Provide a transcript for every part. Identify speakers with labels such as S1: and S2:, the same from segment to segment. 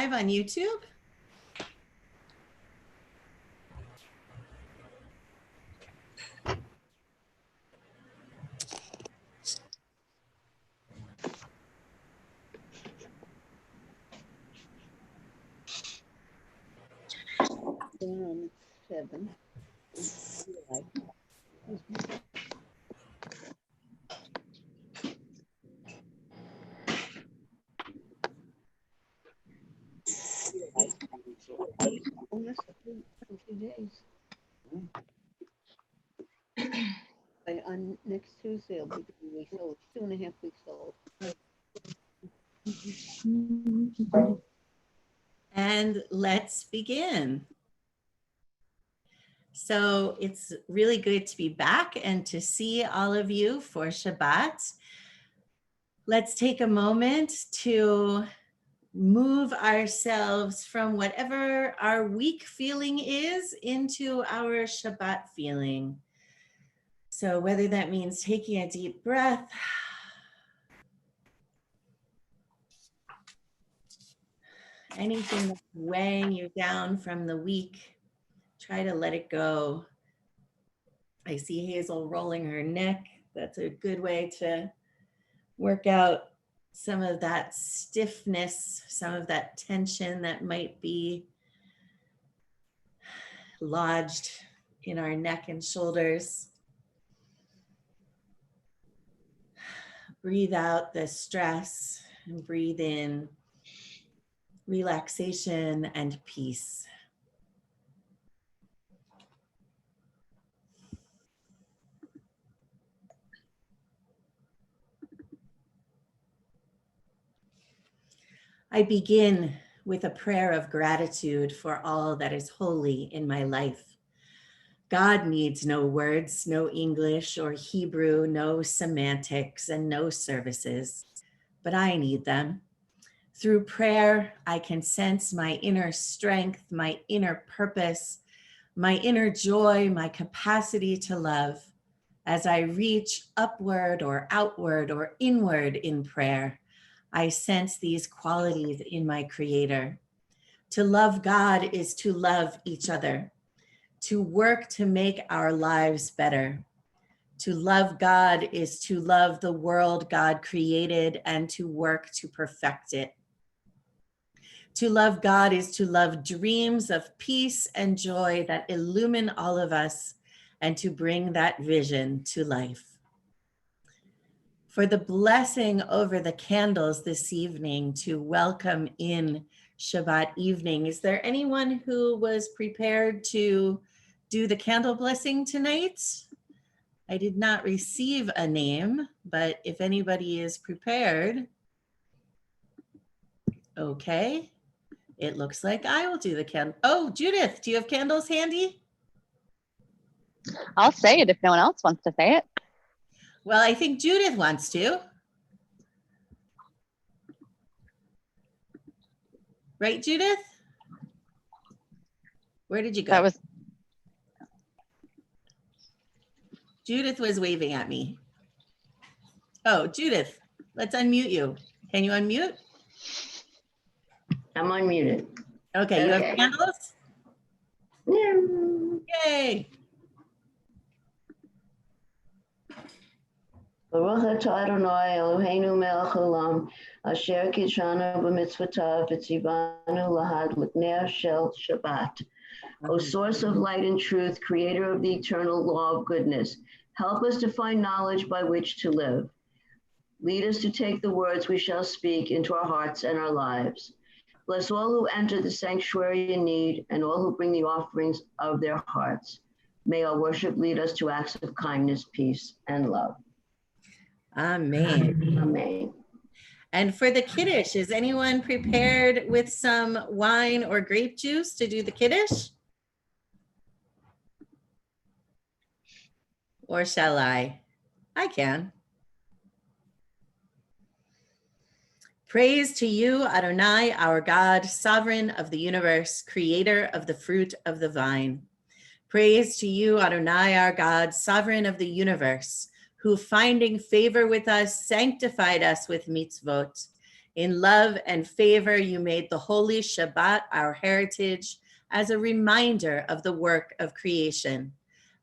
S1: live on YouTube?
S2: Down 7. Almost 2 days. On next Tuesday, it'll be 2 weeks old, 2.5 weeks old.
S1: And let's begin. So it's really good to be back and to see all of you for Shabbat. Let's take a moment to move ourselves from whatever our week feeling is into our Shabbat feeling. So whether that means taking a deep breath, anything that's weighing you down from the week, try to let it go. I see Hazel rolling her neck. That's a good way to work out some of that stiffness, some of that tension that might be lodged in our neck and shoulders. Breathe out the stress and breathe in relaxation and peace. I begin with a prayer of gratitude for all that is holy in my life. God needs no words, no English or Hebrew, no semantics, and no services, but I need them. Through prayer, I can sense my inner strength, my inner purpose, my inner joy, my capacity to love as I reach upward or outward or inward in prayer. I sense these qualities in my Creator. To love God is to love each other, to work to make our lives better. To love God is to love the world God created and to work to perfect it. To love God is to love dreams of peace and joy that illumine all of us and to bring that vision to life. For the blessing over the candles this evening to welcome in Shabbat evening. Is there anyone who was prepared to do the candle blessing tonight? I did not receive a name, but if anybody is prepared, okay. It looks like I will do the candle. Oh, Judith, do you have candles handy?
S3: I'll say it if no one else wants to say it.
S1: Well, I think Judith wants to. Right, Judith? Where did you go?
S3: That was
S1: Judith was waving at me. Oh, Judith, let's unmute you. Can you unmute?
S4: I'm unmuted.
S1: Okay, you
S4: Okay.
S1: have candles? Yay.
S4: Baruch atah Adonai Eloheinu melech haolam, asher kitshanu b'mitzvotav v'tzivanu lahad l'pnei shel Shabbat. O source of light and truth, creator of the eternal law of goodness, help us to find knowledge by which to live. Lead us to take the words we shall speak into our hearts and our lives. Bless all who enter the sanctuary in need and all who bring the offerings of their hearts. May our worship lead us to acts of kindness, peace, and love.
S1: Amen.
S4: Amen.
S1: And for the Kiddush, is anyone prepared with some wine or grape juice to do the Kiddush? Or shall I? I can. Praise to you, Adonai, our God, sovereign of the universe, creator of the fruit of the vine. Praise to you, Adonai, our God, sovereign of the universe, who finding favor with us, sanctified us with mitzvot, In love and favor, you made the holy Shabbat our heritage as a reminder of the work of creation.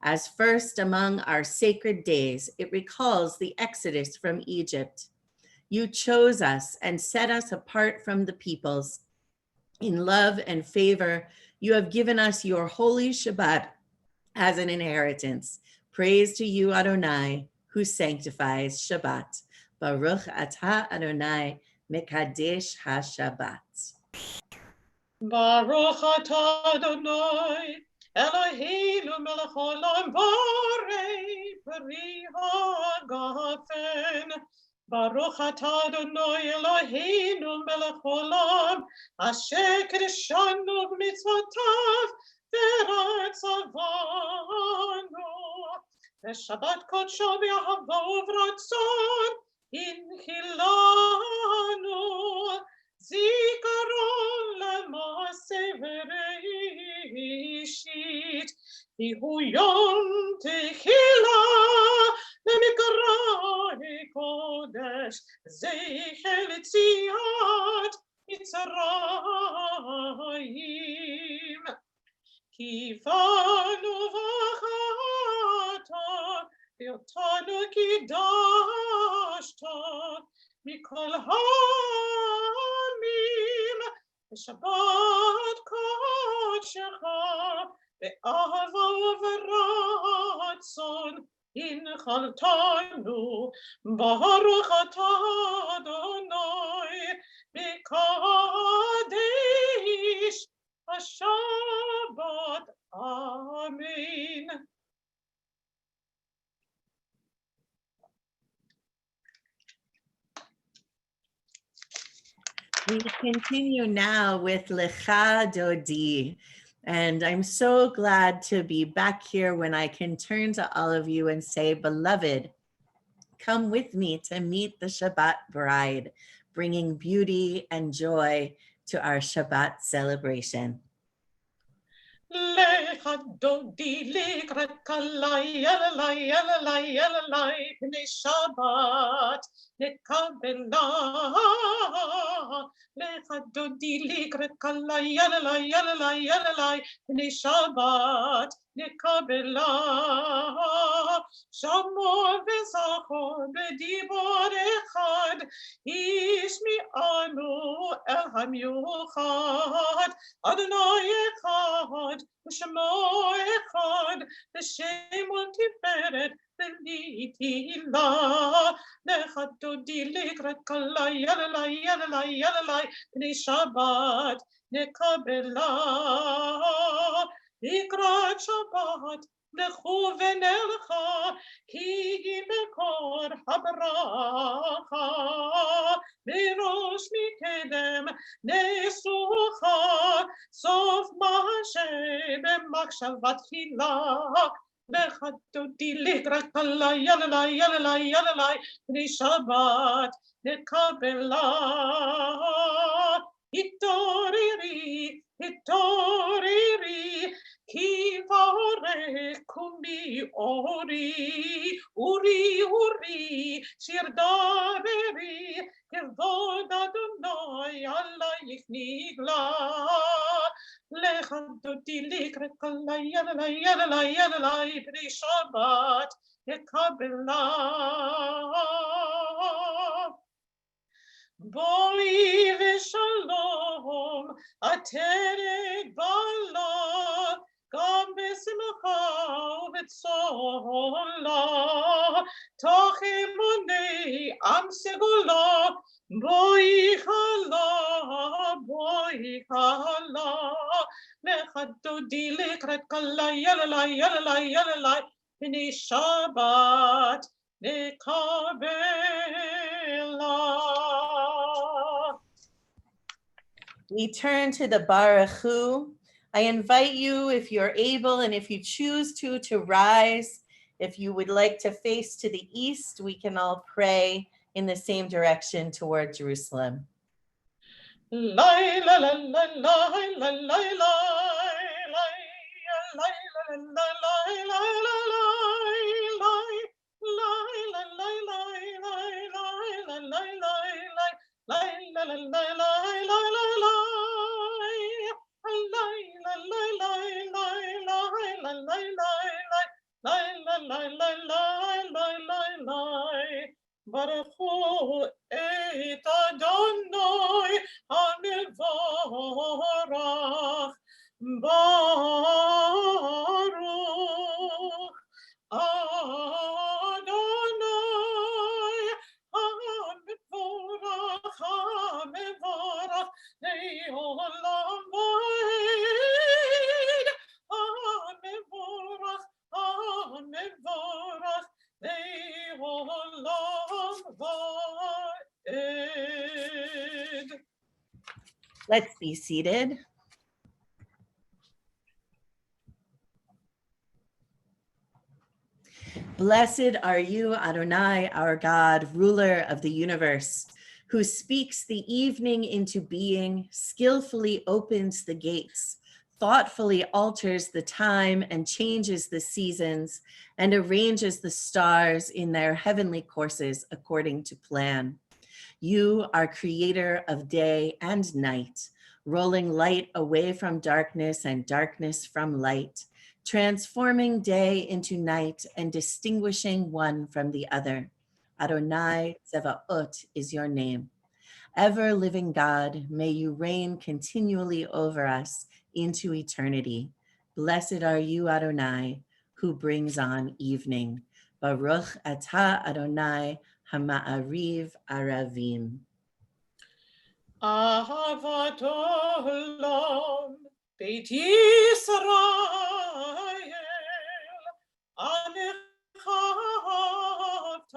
S1: As first among our sacred days, it recalls the exodus from Egypt. You chose us and set us apart from the peoples. In love and favor, you have given us your holy Shabbat as an inheritance. Praise to you, Adonai, who sanctifies Shabbat. Baruch atah Adonai, mekadesh ha-Shabbat.
S5: Baruch atah Adonai, Eloheinu melech olam, borei peri hagafen. Baruch atah Adonai, Eloheinu melech olam, asher kiddushanu b'mitzvotav, v'ratzavanu. V'shabbat kodsho v'yahavo v'ratzon, inchilanu. Zikaron lemase v'reishit, Ihu yom tehila lemikra kodesh, Zeichel Tziat Mitzrayim. Kifanu v'chata, V'yotanu kidashta, Mikol ha'amim, V'shabbat kodshecha, Ve'ahava v'ratzon, Inchaltanu, Baruch atah Adonai, Mekadesh HaShabbat. Amen.
S1: We continue now with Lecha Dodi. And I'm so glad to be back here when I can turn to all of you and say, beloved, come with me to meet the Shabbat bride, bringing beauty and joy to our Shabbat celebration.
S5: Lecha dodi likrat kalai, yalalai, yalalai, yalalai, b'nei Shabbat nekabela. Lecha dodi likrat kalai, yalalai, yalalai, yalalai, b'nei Shabbat nekabela. Shamor v'zachor b'dibor echad, ish mi'anu el hamiuchad, Adonai echad, Shemo echad, L'shem u'tiferet v'litila. Lecha dodi likrat kalai, yalalai, yalalai, yalalai, b'nei Shabbat nekabela. Likrat Shabbat lechu v'nelcha, ki mekor habracha. Mirosh mikedem nesucha, sof ma'aseh b'machshavat tchila. Lecha dodi likrat kalai, yalalai, yalalai, yalalai, b'nei Shabbat nekabela. Hitoriri, hitoriri, ki varech kumi ori, uri, uri, shir daveri, kevod Adonai alayich nigla. Lecha dodi likrat kalai, yalalai, yalalai, yalalai, b'nei Shabbat nekabela. Boi v'shalom, ateret bala, gam b'simcha u'b'tzola, toch emunei am segula, boi chala, lecha dodi likrat kalai, yalalai, yalalai, yalalai, b'nei Shabbat nekabela.
S1: We turn to the Baruch Hu. I invite you, if you're able and if you choose to rise. If you would like to face to the east, we can all pray in the same direction toward Jerusalem.
S5: Lai la la la lai la la lai lai lai la la lai lai la lai lai la lai lai lai lai la lai lai lai ברכו את אדוני המבורך, ברוך אדוני המבורך, המבורך לעולם ועד, המבורך, המבורך לעולם ועד.
S1: Let's be seated. Blessed are you, Adonai, our God, ruler of the universe, who speaks the evening into being, skillfully opens the gates, thoughtfully alters the time and changes the seasons, and arranges the stars in their heavenly courses according to plan. You are creator of day and night, rolling light away from darkness and darkness from light, transforming day into night and distinguishing one from the other. Adonai Tzevaot is your name. Ever living God, may you reign continually over us into eternity. Blessed are you, Adonai, who brings on evening. Baruch atah Adonai Hama'ariv Aravim.
S5: אהבת עולם, בית ישראל, עמך אהבת,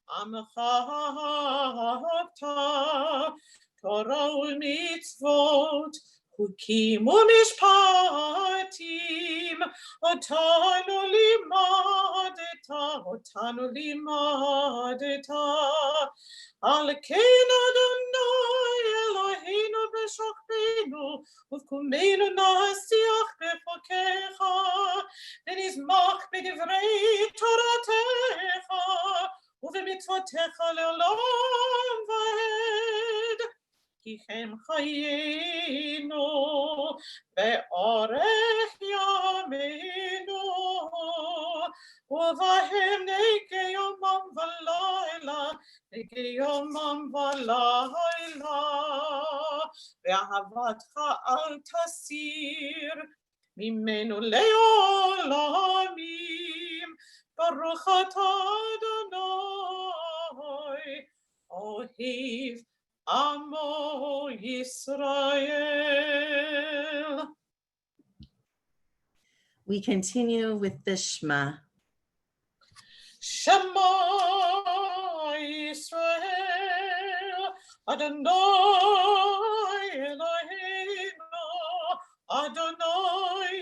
S5: עמך אהבת, תורה ומצוות, חוקים ומשפטים, אותנו לימדת, אותנו לימדת. על כן אדוני אלוהינו בשוכבנו ובקומנו נשיח בחוקיך ונשמח בדברי תורתך ובמצוותיך לעולם ועד. כי כן חיינו באורך ימינו ובהם נגע יומם ולילה, נגע יומם ולילה. ואהבתך אל תסיר ממנו לעולמים. ברוך אתה אדוני אוהב עמו ישראל.
S1: We continue with the Shema.
S5: Shema Yisrael, Adonai Eloheinu, Adonai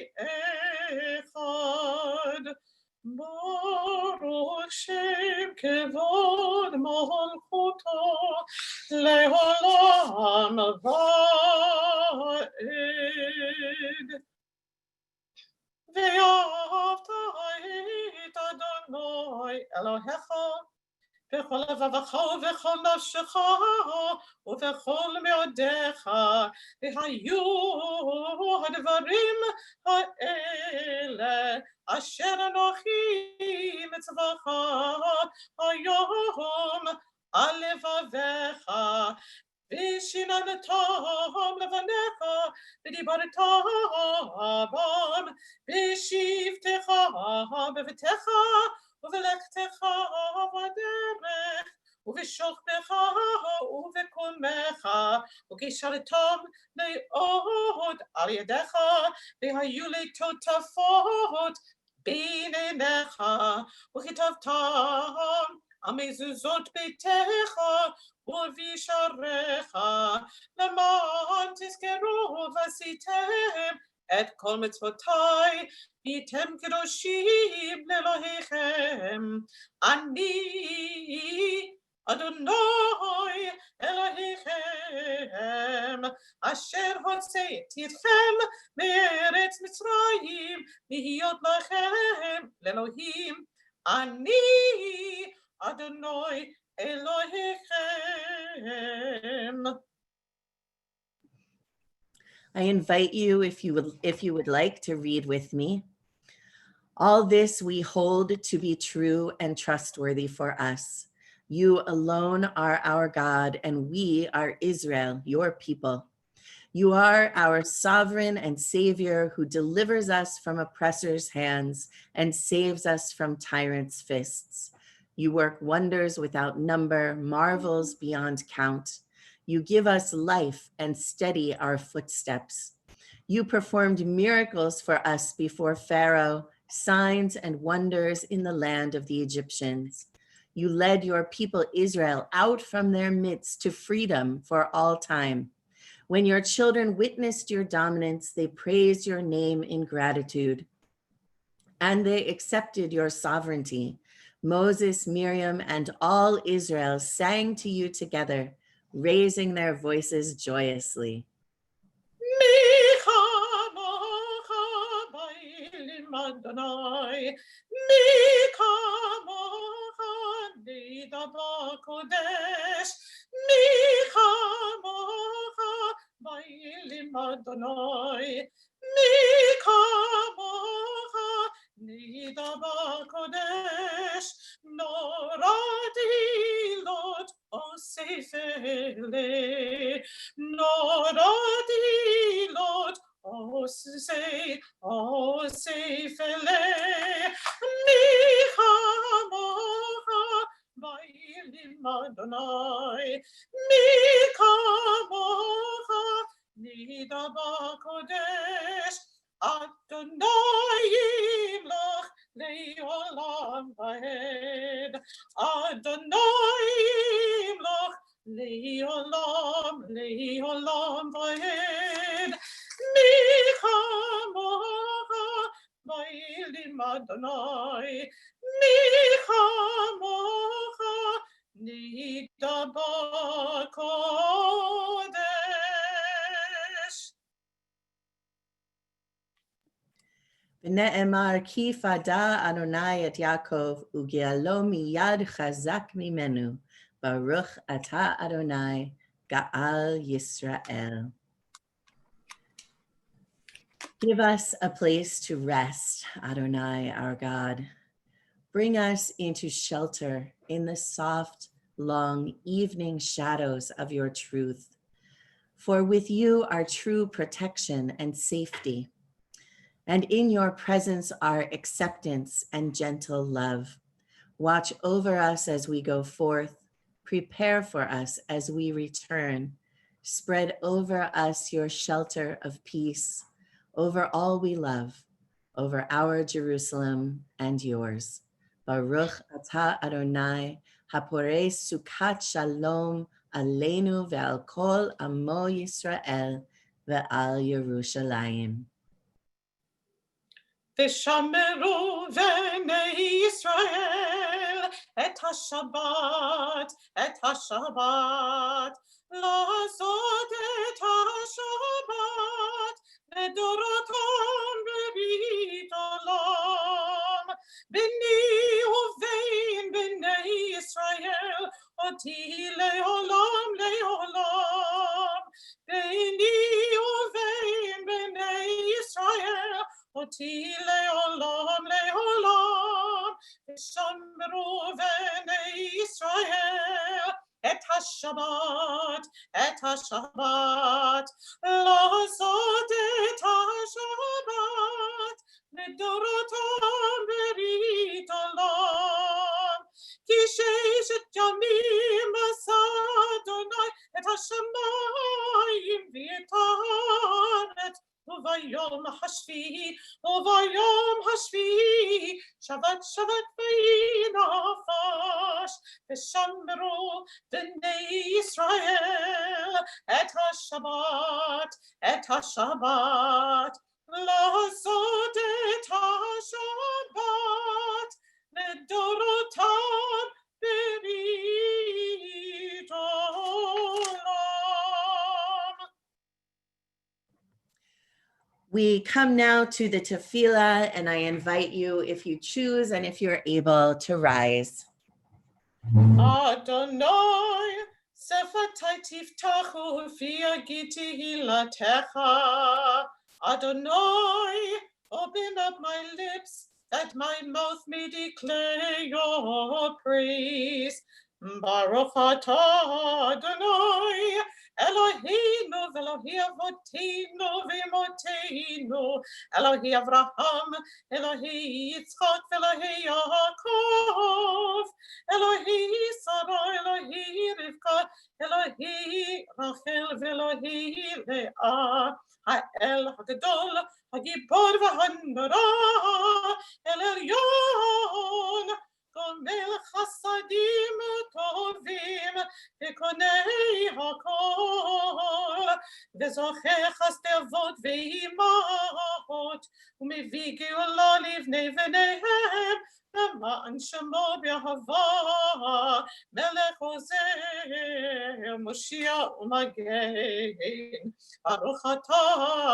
S5: Echad. Baruch Shem Kevod Malchuto Leolam Vaed. ואהבת את אדוני אלוהיך בכל לבבך ובכל נפשך ובכל מאודיך, והיו הדברים האלה אשר אנוכי מצווך היום על לבביך. ושיננתם לבניך ודיברת בם בשבתך בביתך ובלכתך בדרך ובשוכבך ובקומך וקישרתם מאוד על ידיך והיו לטוטפות בין עיניך וכתבתם על מזוזות ביתך ובשעריך למען תזכרו ועשיתם את כל מצוותיי והייתם קדושים לאלוהיכם. אני אדוני אלוהיכם אשר הוצאתי אתכם מארץ מצרים להיות לכם לאלוהים. אני אדוני אלוהיכם.
S1: I invite you, if you would like, to read with me. All this we hold to be true and trustworthy for us. You alone are our God, and we are Israel, your people. You are our sovereign and savior who delivers us from oppressors' hands and saves us from tyrants' fists. You work wonders without number, marvels beyond count. You give us life and steady our footsteps. You performed miracles for us before Pharaoh, signs and wonders in the land of the Egyptians. You led your people Israel out from their midst to freedom for all time. When your children witnessed your dominance, they praised your name in gratitude, and they accepted your sovereignty. Moses, Miriam, and all Israel sang to you together, raising their voices joyously.
S5: Adonai, oh, say, fele, micha mocha, bailim Adonai, micha mocha, nida b'kodesh, Adonai yimlach le'olam va'ed, Adonai yimlach le'olam va'ed. Micha mocha, bailim Adonai, micha mocha, nida b'kodesh.
S1: V'ne'emar ki fada Adonai et Yaakov ugealo miyad chazak mimenu, Baruch ata Adonai Ga'al Yisrael. Give us a place to rest, Adonai, our God. Bring us into shelter in the soft, long evening shadows of your truth. For with you are true protection and safety, and in your presence are acceptance and gentle love. Watch over us as we go forth. Prepare for us as we return. Spread over us your shelter of peace, over all we love, over our Jerusalem and yours. Baruch atah Adonai, haporei sukat shalom aleinu ve'al kol amo Yisrael ve'al Yerushalayim.
S5: V'shameru v'nei Yisrael et HaShabbat, לעשות את השבת לדורותם ברית עולם. ביני ובין בני ישראל אותי לעולם לעולם. ביני ובין בני ישראל אותי לעולם לעולם. ושמרו בני ישראל את השבת, לעשות את השבת לדורותם ברית עולם. כי ששת ימים עשה אדוני את השמיים ואת הארץ, וביום השביעי שבת ויהי נפש. ושמרו בני ישראל את השבת, לעשות את השבת לדורותם ברית עולם.
S1: We come now to the tefillah, and I invite you, if you choose and if you're able, to rise.
S5: Adonai, Sefatai tiftachu v'yagid tehilatecha. Adonai, open up my lips, that my mouth may declare your praise. Baruch atah Adonai, Eloheinu v'Elohi avoteinu v'imoteinu, Elohi Avraham, Elohi Yitzchak v'Elohi Yaakov, Elohi Sarah, Elohi Rivka, Elohi Rachel v'Elohi Leah, Ha'el HaGadol, HaGibor v'Hanara, El Elyon, גומל חסדים טובים וקונה הכל וזוכה חסדי אבות ואימהות ומביא גאולה לבני בניהם למען שמו באהבה מלך עוזר מושיע ומגן ברוך אתה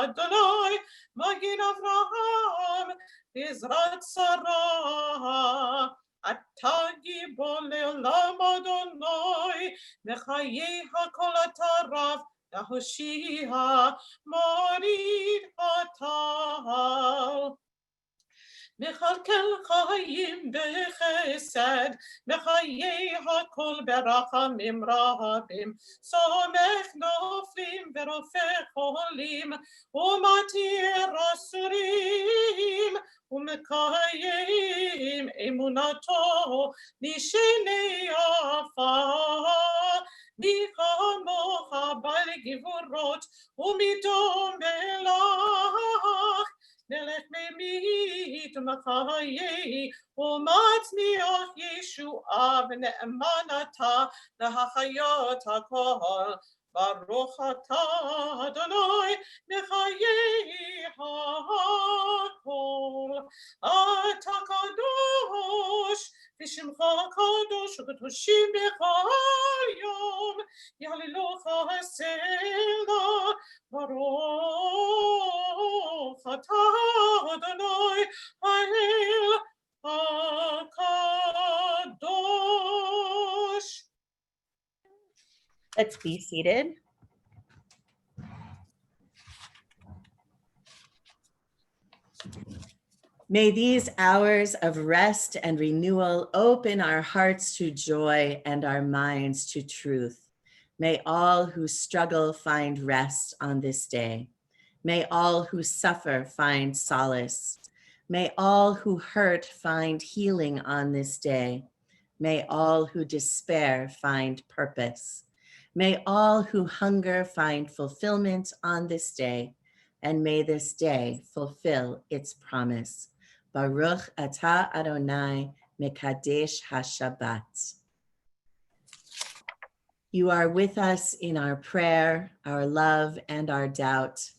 S5: אדוני מגן אברהם בעזרת שרה אתה גיבור לעולם אדוני, בחיי הכל אתה רב, להושיע מוריד הטל. מכלכל חיים בחסד, בחיי הכל ברחמים רבים, סומך נופלים ורופא חולים, ומתיר אסורים, ומקיים אמונתו נשני עפר. מי כמוך בעל גבורות ומדום מלך, מלך ממית ומחיי ומצמיח ישועה ונאמן אתה להחיות הכל. ברוך אתה אדוני מחיי הכל. אתה קדוש ושמך קדוש וקדושים בכל יום יהללוך הסלע. ברוך אתה אדוני האל הקדוש.
S1: Let's be seated. May these hours of rest and renewal open our hearts to joy and our minds to truth. May all who struggle find rest on this day. May all who suffer find solace. May all who hurt find healing on this day. May all who despair find purpose. May all who hunger find fulfillment on this day, and may this day fulfill its promise. Baruch atah Adonai mekadesh haShabbat. You are with us in our prayer, our love, and our doubt,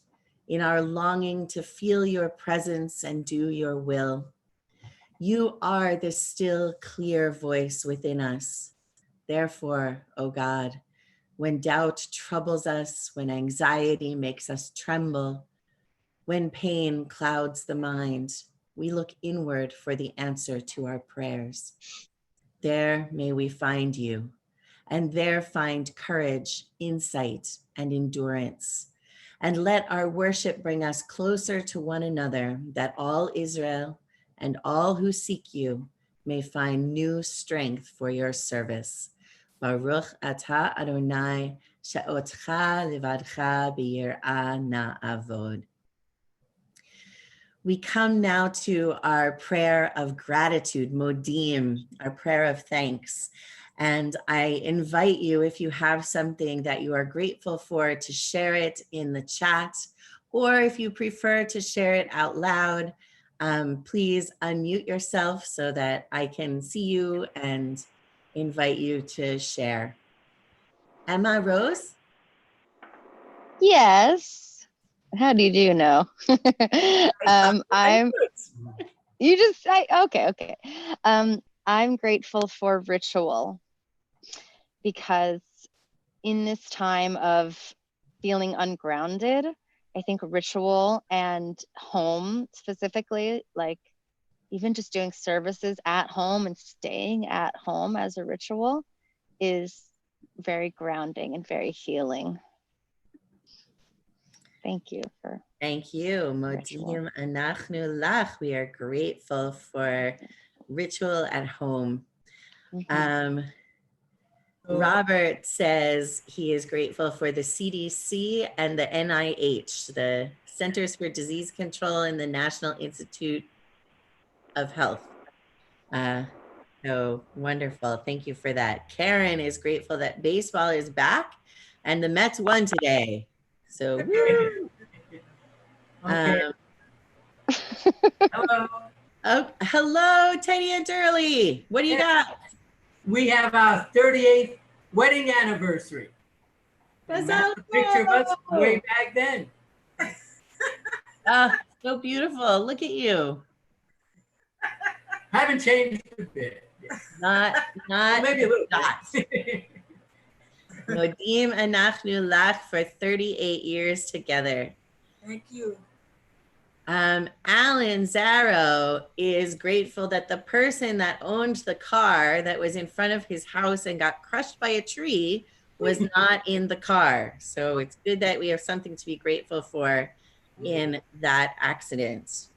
S1: in our longing to feel your presence and do your will. You are the still, clear voice within us. Therefore, O God, when doubt troubles us, when anxiety makes us tremble, when pain clouds the mind, we look inward for the answer to our prayers. There may we find you, and there find courage, insight, and endurance. And let our worship bring us closer to one another, that all Israel and all who seek you may find new strength for your service. Baruch atah Adonai, she'otcha levadcha b'yirah na'avod. We come now to our prayer of gratitude, modim, our prayer of thanks. And I invite you, if you have something that you are grateful for, to share it in the chat, or if you prefer to share it out loud, please unmute yourself so that I can see you and invite you to share. Emma Rose?
S3: Yes. How did you know? Okay. I'm grateful for ritual, because in this time of feeling ungrounded, I think ritual and home specifically, like even just doing services at home and staying at home as a ritual, is very grounding and very healing. Thank you for
S1: Thank you.
S3: Ritual.
S1: Modim anachnu lach. We are grateful for ritual at home.
S3: Mhm.
S1: Robert says he is grateful for the CDC and the NIH, the Centers for Disease Control and the National Institute of Health. So wonderful. Thank you for that. Karen is grateful that baseball is back and the Mets won today. So woo!
S6: Okay. Hello.
S1: Oh, hello, Teddy and Durley. What do you got?
S6: We have our 38th wedding anniversary.
S1: That's
S6: That's a picture of us way back then.
S1: Oh, so beautiful. Look at you.
S6: Haven't changed a bit.
S1: Not
S6: Well, maybe a little
S1: bit. Modim anachnu lach for 38 years together.
S5: Thank you.
S1: Alan Zarrow is grateful that the person that owned the car that was in front of his house and got crushed by a tree was not in the car. So it's good that we have something to be grateful for in that accident.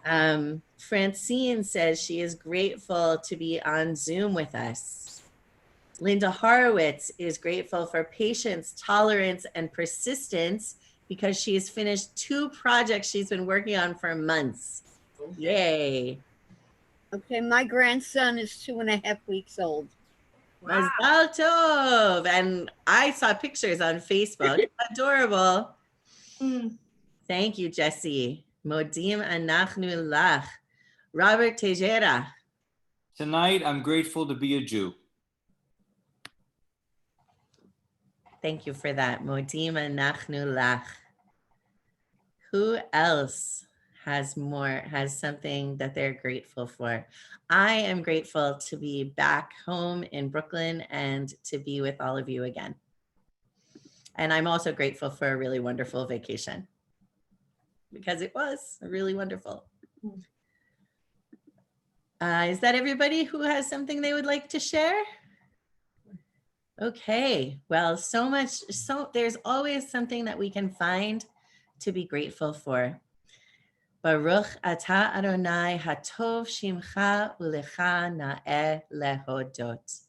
S1: Francine says she is grateful to be on Zoom with us. Linda Horowitz is grateful for patience, tolerance, and persistence because she has finished 2 projects she's been working on for months. Yay.
S2: Okay, my grandson is 2.5 weeks old.
S1: Wow. Mazal tov. And I saw pictures on Facebook. Adorable. Thank you, Jessie. Modim anachnu lach. Robert Tejera.
S7: Tonight, I'm grateful to be a Jew.
S1: Thank you for that. Modim anachnu lach. Who else has something that they're grateful for? I am grateful to be back home in Brooklyn and to be with all of you again. And I'm also grateful for a really wonderful vacation because it was really wonderful. Is that everybody who has something they would like to share? Okay, well, there's always something that we can find to be grateful for. Baruch atah Adonai hatov shimcha ulecha na'eh lehodot.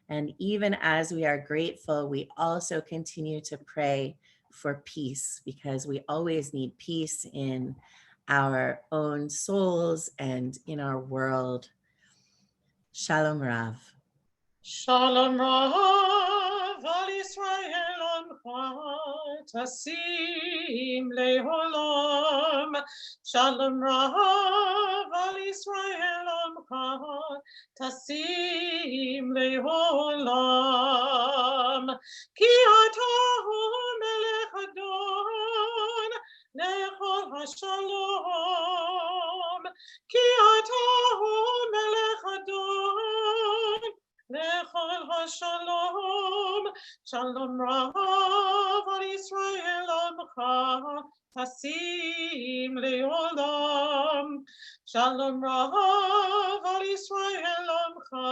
S1: And even as we are grateful, we also continue to pray for peace because we always need peace in our own souls and in our world. Shalom Rav.
S5: Shalom Rav al Yisrael Amcha Tasim Leholam. Shalom Rav al Yisrael Amcha Tasim Leholam. Ki atahu melech Adon lechol hashalom. Ki atahu melech Adon lechol hashalom. Shalom Rav al Yisrael Amcha Tasim leolam. Shalom Rav al Yisrael Amcha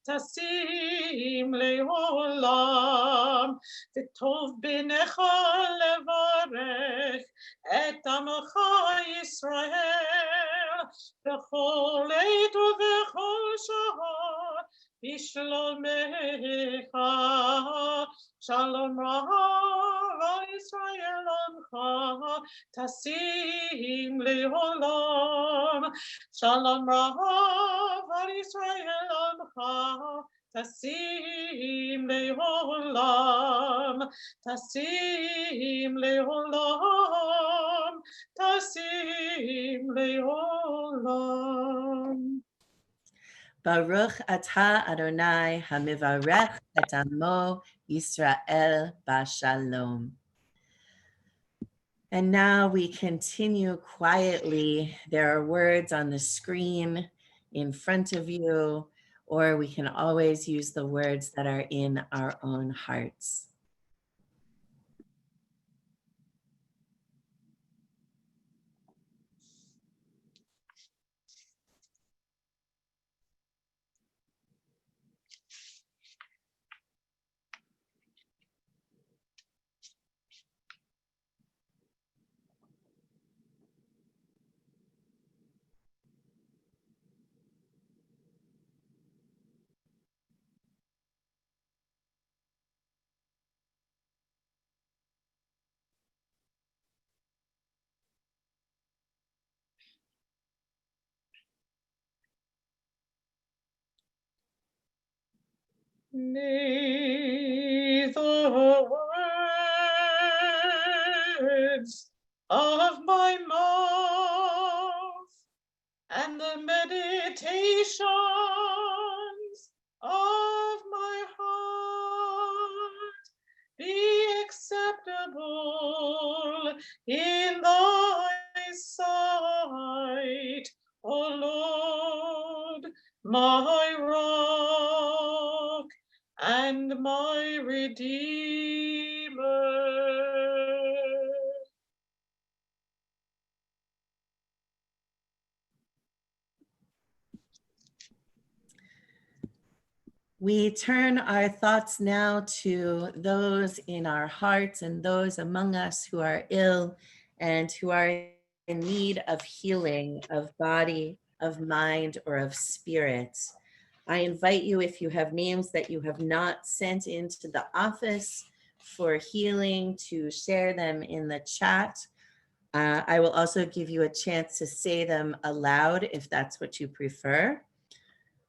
S5: Tasim leolam. V'tov b'necha levarech et Amcha Yisrael b'chol עת ובכל שעה בשלומך. Shalom Rav al Yisrael Amcha Tasim leolam. Shalom Rav al Yisrael Amcha Tasim leolam. Tasim leolam. Tasim leolam.
S1: Baruch atah Adonai hamivarech et amo Yisrael b'shalom. And now we continue quietly. There are words on the screen in front of you, or we can always use the words that are in our own hearts.
S5: May the words of my mouth and the meditations of my heart be acceptable in thy sight, O Lord, my rock and my redeemer.
S1: We turn our thoughts now to those in our hearts and those among us who are ill and who are in need of healing of body, of mind, or of spirit. I invite you, if you have names that you have not sent into the office for healing, to share them in the chat. I will also give you a chance to say them aloud if that's what you prefer.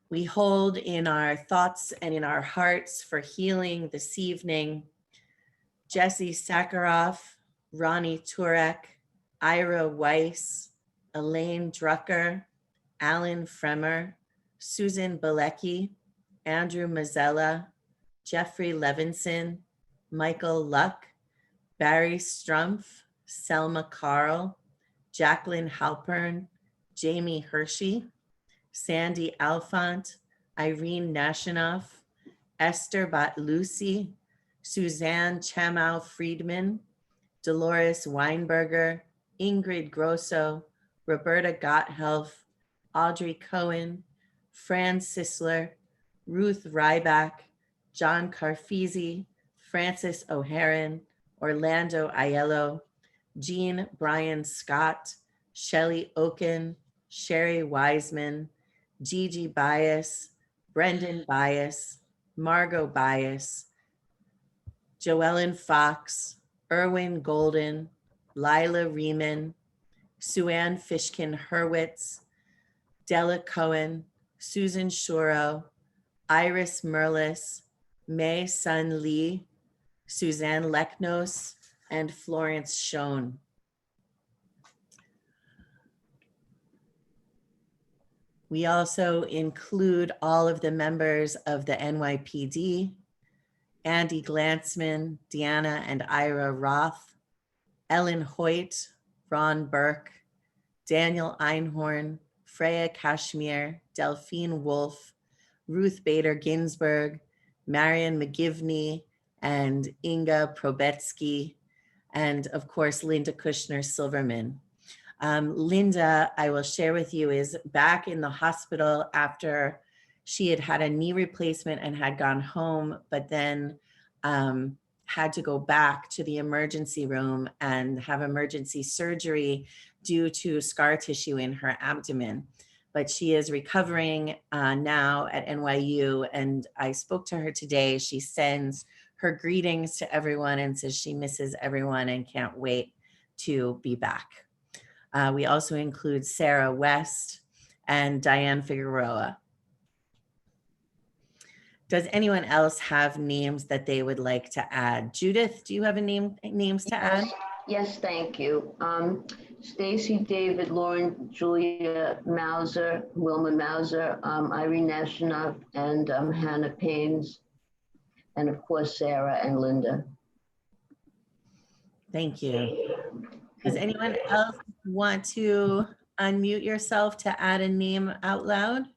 S1: We hold in our thoughts and in our hearts for healing this evening Jesse Sakharov, Ronnie Turek, Ira Weiss, Elaine Drucker, Alan Fremer, Susan Bilecki, Andrew Mazzella, Jeffrey Levinson, Michael Luck, Barry Strumpf, Selma Carl, Jacqueline Halpern, Jamie Hershey, Sandy Alfont, Irene Nashinoff, Esther Batlusi, Suzanne Chamau Friedman, Dolores Weinberger, Ingrid Grosso, Roberta Gotthelf, Audrey Cohen, Fran Sisler, Ruth Ryback, John Carfisi, Francis O'Haran, Orlando Aiello, Jean Brian Scott, Shelley Oken, Sherry Wiseman, Gigi Bias, Brendan Bias, Margot Bias, Joellen Fox, Erwin Golden, Lila Riemann, Sue-Ann Fishkin Hurwitz, Della Cohen, Susan Shuro, Iris Merlis, May Sun Lee, Suzanne Leknos, and Florence Schoen. We also include all of the members of the NYPD, Andy Glantzman, Deanna and Ira Roth, Ellen Hoyt, Ron Burke, Daniel Einhorn, Freya Kashmir, Delphine Wolf, Ruth Bader Ginsburg, Marion McGivney, and Inga Probetsky, and of course, Linda Kushner Silverman. Linda, I will share with you, is back in the hospital after she had had a knee replacement and had gone home, but then had to go back to the emergency room and have emergency surgery due to scar tissue in her abdomen. But she is recovering now at NYU, and I spoke to her today. She sends her greetings to everyone and says she misses everyone and can't wait to be back. We also include Sarah West and Diane Figueroa. Does anyone else have names that they would like to add? Judith, do you have names to add?
S4: Yes, thank you. Stacy, David, Lauren, Julia Mauser, Wilma Mauser, Irene Nashinoff, and Hannah Paines, and of course, Sarah and Linda.
S1: Thank you. Does anyone else want to unmute yourself to add a name out loud?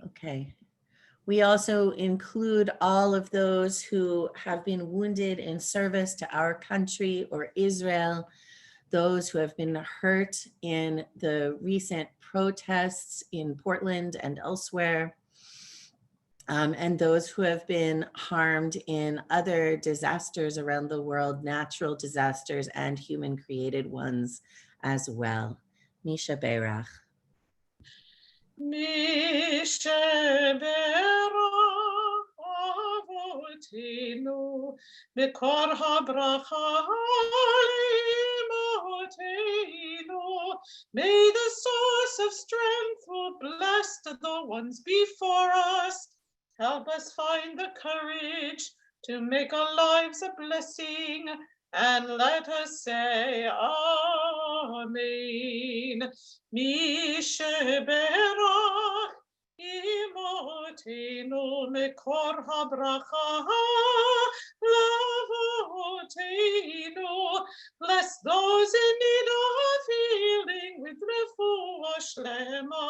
S1: Okay. We also include all of those who have been wounded in service to our country or Israel, those who have been hurt in the recent protests in Portland and elsewhere, and those who have been harmed in other disasters around the world, natural disasters and human-created ones as well. Misha Berach.
S5: Misha Berach Avotenu Mikor HaBracha Limotenu May the source of strength who blessed the ones before us help us find the courage to make our lives a blessing, and let us say Amen. Misheberach Imotenu mekor habracha lavotenu. Bless those in need of healing with refuah shlema,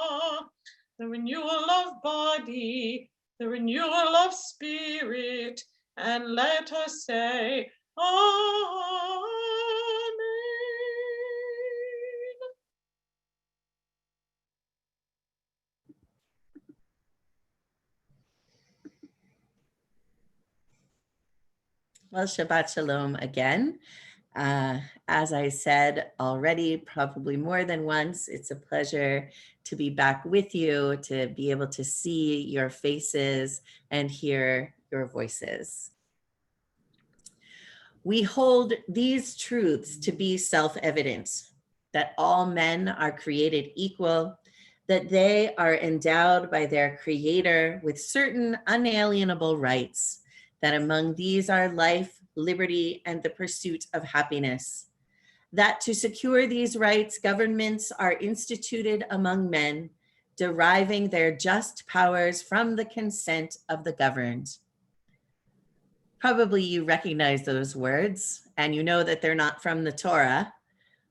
S5: the renewal of body, the renewal of spirit, and let us say Amen.
S1: Well, Shabbat Shalom again. As I said already, probably more than once, it's a pleasure to be back with you, to be able to see your faces and hear your voices. We hold these truths to be self-evident, that all men are created equal, that they are endowed by their Creator with certain unalienable rights, that among these are life, liberty, and the pursuit of happiness. That to secure these rights, governments are instituted among men, deriving their just powers from the consent of the governed. Probably you recognize those words, and you know that they're not from the Torah.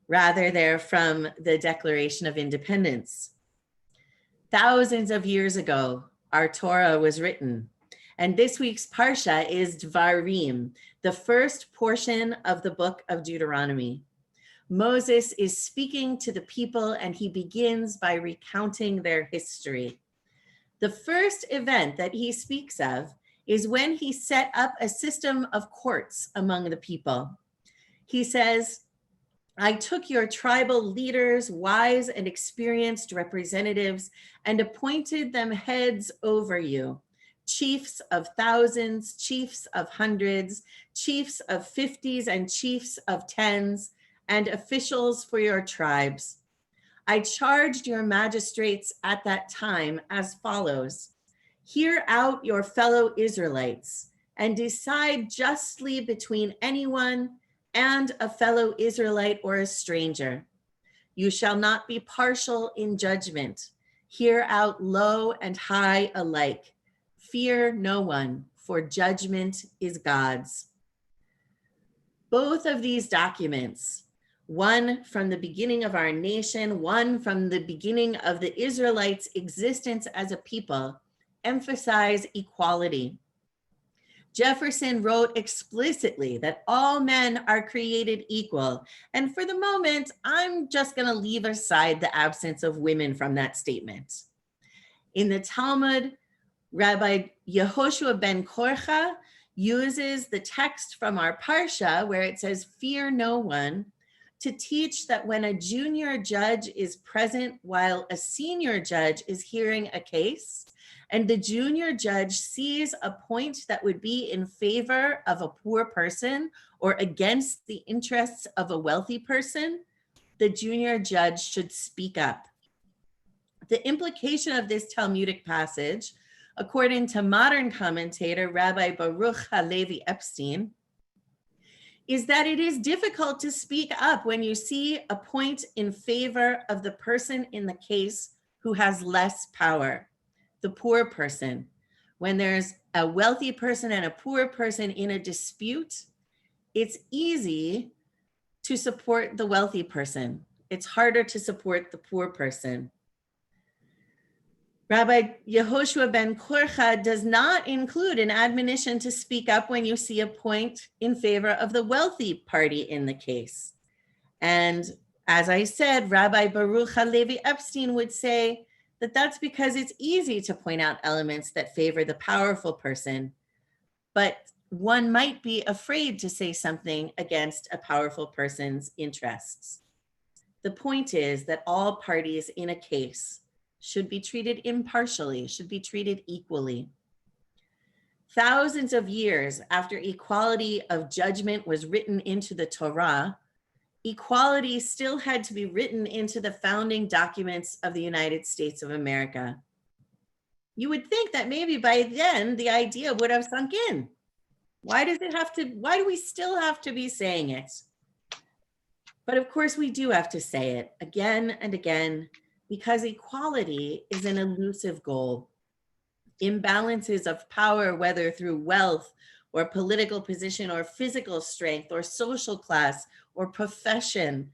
S1: Rather, they're from the Declaration of Independence. Thousands of years ago, our Torah was written. And this week's Parsha is Dvarim, the first portion of the book of Deuteronomy. Moses is speaking to the people, and he begins by recounting their history. The first event that he speaks of is when he set up a system of courts among the people. He says, I took your tribal leaders, wise and experienced representatives, and appointed them heads over you, chiefs of thousands, chiefs of hundreds, chiefs of 50s and chiefs of 10s, and officials for your tribes. I charged your magistrates at that time as follows: hear out your fellow Israelites and decide justly between anyone and a fellow Israelite or a stranger. You shall not be partial in judgment. Hear out low and high alike. Fear no one, for judgment is God's. Both of these documents, one from the beginning of our nation, one from the beginning of the Israelites' existence as a people, emphasize equality. Jefferson wrote explicitly that all men are created equal. And for the moment, I'm just going to leave aside the absence of women from that statement. In the Talmud, Rabbi Yehoshua ben Korcha uses the text from our Parsha where it says, fear no one, to teach that when a junior judge is present while a senior judge is hearing a case, and the junior judge sees a point that would be in favor of a poor person or against the interests of a wealthy person, the junior judge should speak up. The implication of this Talmudic passage, according to modern commentator Rabbi Baruch Halevi Epstein, is that it is difficult to speak up when you see a point in favor of the person in the case who has less power, the poor person. When there's a wealthy person and a poor person in a dispute, it's easy to support the wealthy person. It's harder to support the poor person. Rabbi Yehoshua ben Korcha does not include an admonition to speak up when you see a point in favor of the wealthy party in the case. And as I said, Rabbi Baruch Halevi Epstein would say that that's because it's easy to point out elements that favor the powerful person, but one might be afraid to say something against a powerful person's interests. The point is that all parties in a case should be treated impartially, should be treated equally. Thousands of years after equality of judgment was written into the Torah, equality still had to be written into the founding documents of the United States of America. You would think that maybe by then the idea would have sunk in. Why do we still have to be saying it? But of course we do have to say it again and again, because equality is an elusive goal. Imbalances of power, whether through wealth or political position or physical strength or social class or profession,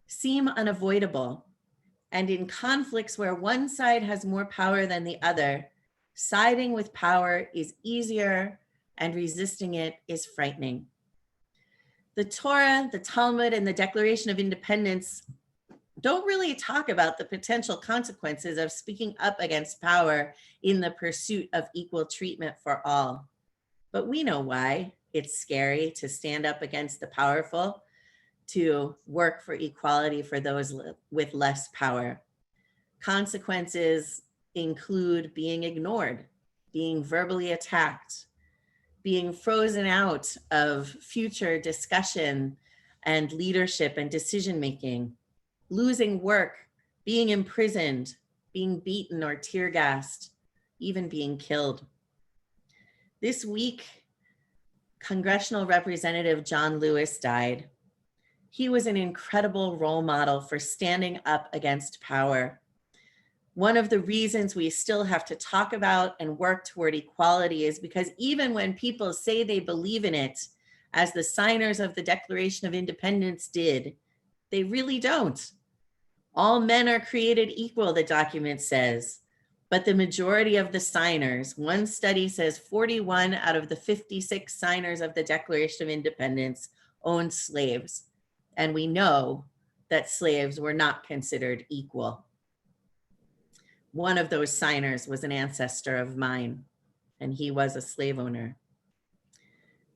S1: seem unavoidable. And in conflicts where one side has more power than the other, siding with power is easier and resisting it is frightening. The Torah, the Talmud, and the Declaration of Independence don't really talk about the potential consequences of speaking up against power in the pursuit of equal treatment for all. But we know why it's scary to stand up against the powerful, to work for equality for those with less power. Consequences include being ignored, being verbally attacked, being frozen out of future discussion and leadership and decision-making, losing work, being imprisoned, being beaten or tear gassed, even being killed. This week, Congressional Representative John Lewis died. He was an incredible role model for standing up against power. One of the reasons we still have to talk about and work toward equality is because even when people say they believe in it, as the signers of the Declaration of Independence did, they really don't. All men are created equal, the document says, but the majority of the signers, one study says 41 out of the 56 signers of the Declaration of Independence owned slaves. And we know that slaves were not considered equal. One of those signers was an ancestor of mine, and he was a slave owner.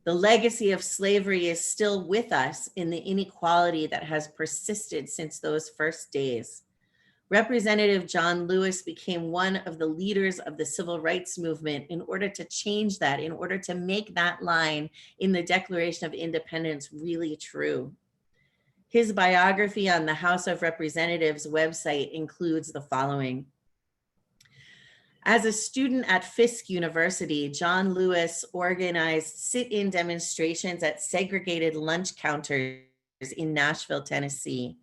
S1: The legacy of slavery is still with us in the inequality that has persisted since those first days. Representative John Lewis became one of the leaders of the civil rights movement in order to change that, in order to make that line in the Declaration of Independence really true. His biography on the House of Representatives website includes the following. As a student at Fisk University, John Lewis organized sit-in demonstrations at segregated lunch counters in Nashville, Tennessee.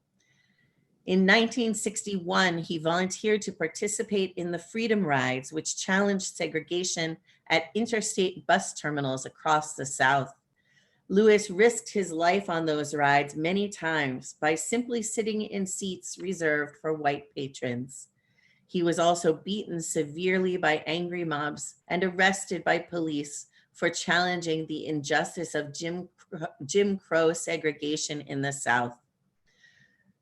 S1: In 1961, he volunteered to participate in the Freedom Rides, which challenged segregation at interstate bus terminals across the South. Lewis risked his life on those rides many times by simply sitting in seats reserved for white patrons. He was also beaten severely by angry mobs and arrested by police for challenging the injustice of Jim Crow segregation in the South.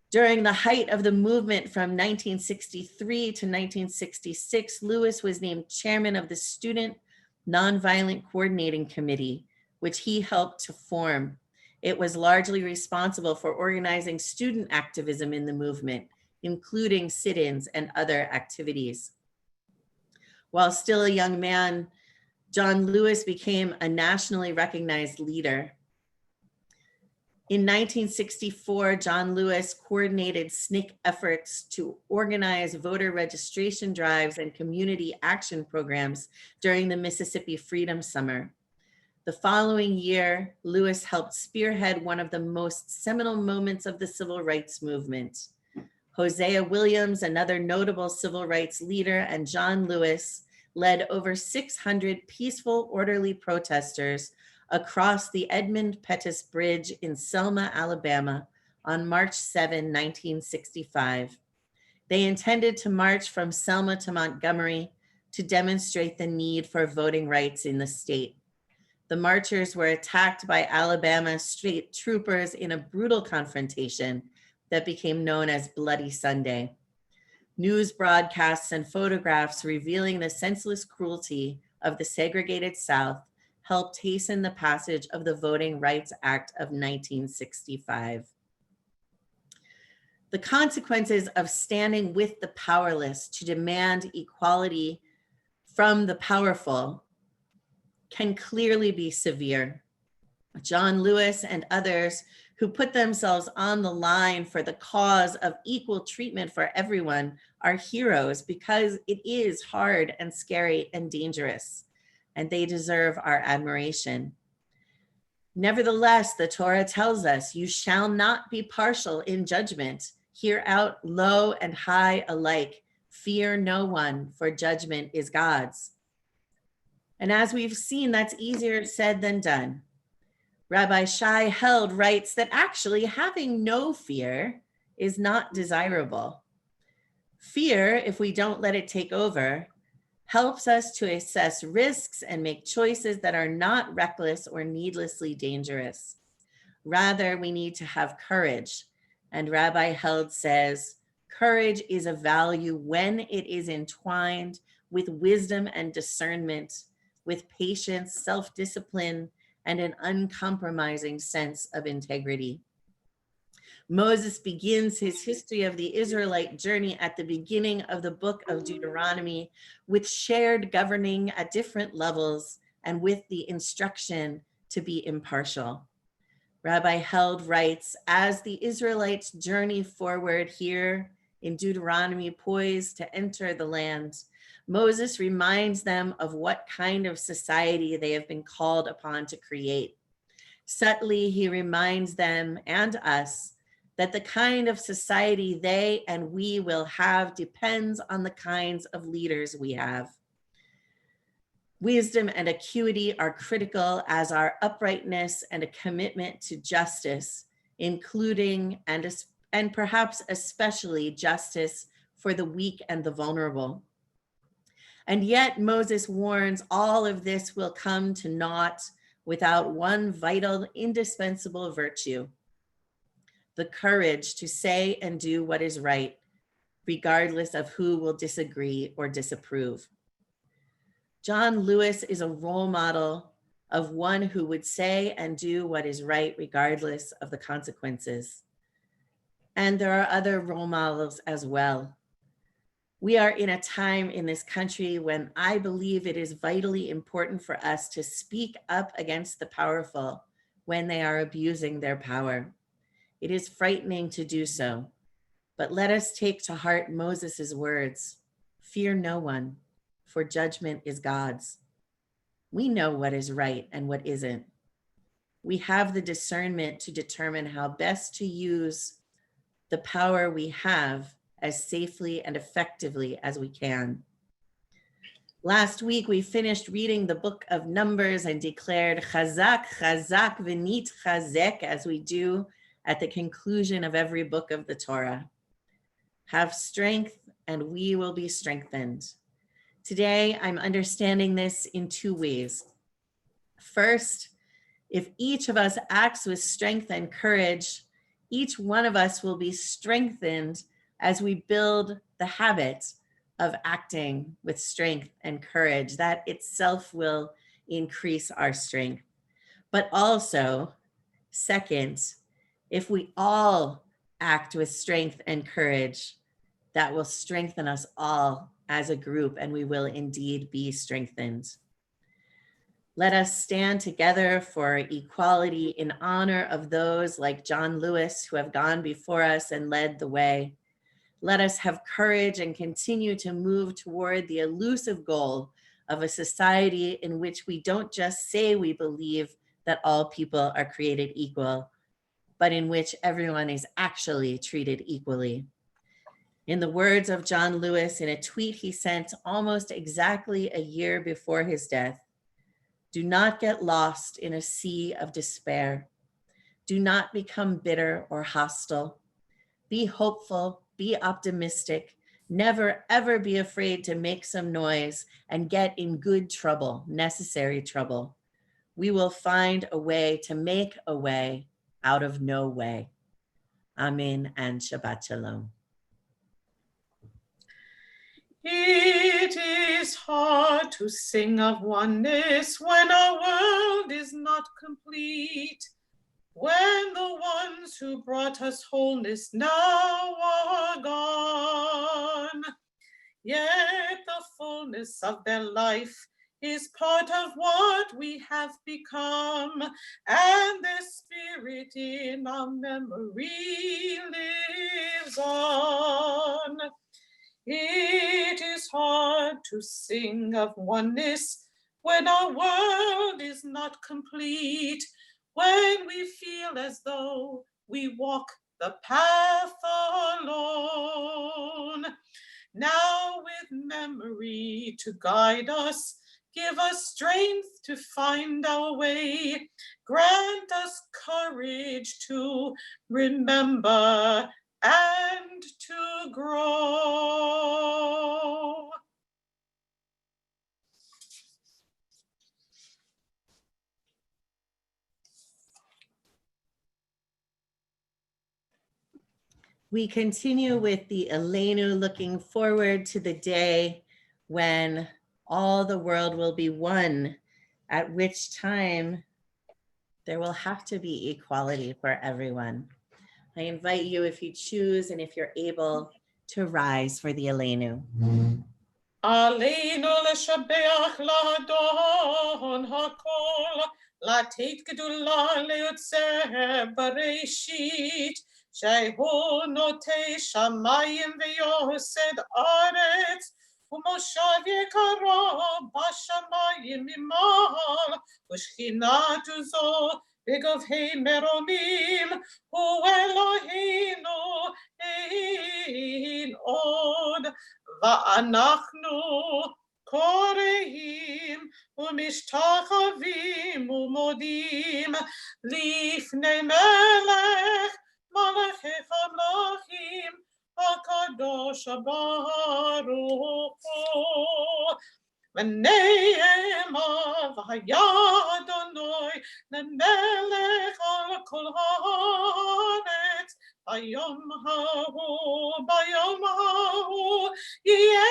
S1: During the height of the movement from 1963 to 1966, Lewis was named chairman of the Student Nonviolent Coordinating Committee, which he helped to form. It was largely responsible for organizing student activism in the movement, including sit-ins and other activities. While still a young man, John Lewis became a nationally recognized leader. In 1964, John Lewis coordinated SNCC efforts to organize voter registration drives and community action programs during the Mississippi Freedom Summer. The following year, Lewis helped spearhead one of the most seminal moments of the civil rights movement. Hosea Williams, another notable civil rights leader, and John Lewis led over 600 peaceful, orderly protesters across the Edmund Pettus Bridge in Selma, Alabama on March 7, 1965. They intended to march from Selma to Montgomery to demonstrate the need for voting rights in the state. The marchers were attacked by Alabama state troopers in a brutal confrontation that became known as Bloody Sunday. News broadcasts and photographs revealing the senseless cruelty of the segregated South helped hasten the passage of the Voting Rights Act of 1965. The consequences of standing with the powerless to demand equality from the powerful can clearly be severe. John Lewis and others who put themselves on the line for the cause of equal treatment for everyone are heroes because it is hard and scary and dangerous, and they deserve our admiration. Nevertheless, the Torah tells us, you shall not be partial in judgment. Hear out low and high alike. Fear no one, for judgment is God's. And as we've seen, that's easier said than done. Rabbi Shai Held writes that actually having no fear is not desirable. Fear, if we don't let it take over, helps us to assess risks and make choices that are not reckless or needlessly dangerous. Rather, we need to have courage. And Rabbi Held says, courage is a value when it is entwined with wisdom and discernment, with patience, self-discipline, and an uncompromising sense of integrity. Moses begins his history of the Israelite journey at the beginning of the book of Deuteronomy with shared governing at different levels and with the instruction to be impartial. Rabbi Held writes, as the Israelites journey forward here in Deuteronomy, poised to enter the land, Moses reminds them of what kind of society they have been called upon to create. Subtly, he reminds them and us that the kind of society they and we will have depends on the kinds of leaders we have. Wisdom and acuity are critical as are uprightness and a commitment to justice, including and perhaps especially justice for the weak and the vulnerable. And yet Moses warns all of this will come to naught without one vital, indispensable virtue: the courage to say and do what is right, regardless of who will disagree or disapprove. John Lewis is a role model of one who would say and do what is right, regardless of the consequences. And there are other role models as well. We are in a time in this country when I believe it is vitally important for us to speak up against the powerful when they are abusing their power. It is frightening to do so, but let us take to heart Moses's words: fear no one, for judgment is God's. We know what is right and what isn't. We have the discernment to determine how best to use the power we have as safely and effectively as we can. Last week, we finished reading the book of Numbers and declared Chazak, Chazak, V'nit Chazek, as we do at the conclusion of every book of the Torah. Have strength and we will be strengthened. Today, I'm understanding this in two ways. First, if each of us acts with strength and courage, each one of us will be strengthened as we build the habit of acting with strength and courage. That itself will increase our strength. But also, second, if we all act with strength and courage, that will strengthen us all as a group, and we will indeed be strengthened. Let us stand together for equality in honor of those like John Lewis who have gone before us and led the way. Let us have courage and continue to move toward the elusive goal of a society in which we don't just say we believe that all people are created equal, but in which everyone is actually treated equally. In the words of John Lewis in a tweet he sent almost exactly a year before his death, do not get lost in a sea of despair. Do not become bitter or hostile. Be hopeful, be optimistic. Never, ever be afraid to make some noise and get in good trouble, necessary trouble. We will find a way to make a way out of no way. Amen and Shabbat Shalom.
S5: It is hard to sing of oneness when our world is not complete, when the ones who brought us wholeness now are gone. Yet the fullness of their life is part of what we have become, and the spirit in our memory lives on. It is hard to sing of oneness when our world is not complete, when we feel as though we walk the path alone. Now with memory to guide us, give us strength to find our way, grant us courage to remember and to grow.
S1: We continue with the Elenu, looking forward to the day when all the world will be one, at which time there will have to be equality for everyone. I invite you, if you choose and if you're able, to rise for the Elenu.
S5: עלינו לשבח לאדון הכל, לתת גדולה ליוצא בראשית, שהוא נוטה שמיים ויוסד ארץ, ומושב יקרו בשמיים ממעל, ושכינתו זו בגבהי מרומים, הוא אלוהינו אין עוד. ואנחנו קוראים ומשתחווים ומודים לפני מלך מלכי המלכים הקדוש ברוך הוא. ונאמר והיה אדוני למלך על כל הארץ, ביום ההוא יהיה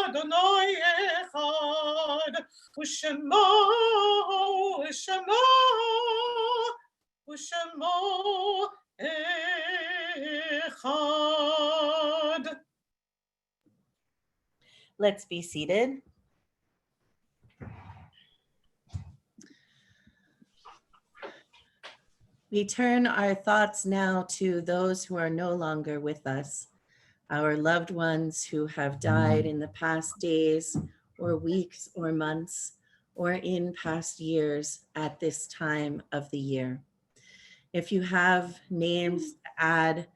S5: אדוני אחד, ושמו אחד.
S1: Let's be seated. We turn our thoughts now to those who are no longer with us, our loved ones who have died in the past days or weeks or months or in past years at this time of the year. If you have names to add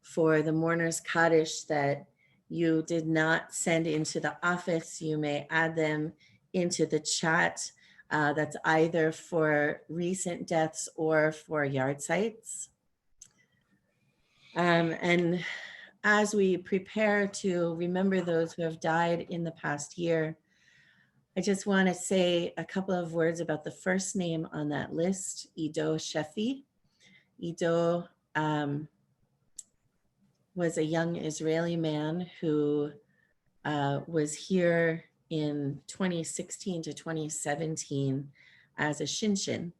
S1: for the mourners Kaddish that you did not send into the office, you may add them into the chat. That's either for recent deaths or for yard sites. And as we prepare to remember those who have died in the past year, I just want to say a couple of words about the first name on that list, Ido Shefi. Ido was a young Israeli man who was here in 2016 to 2017 as a Shinshin.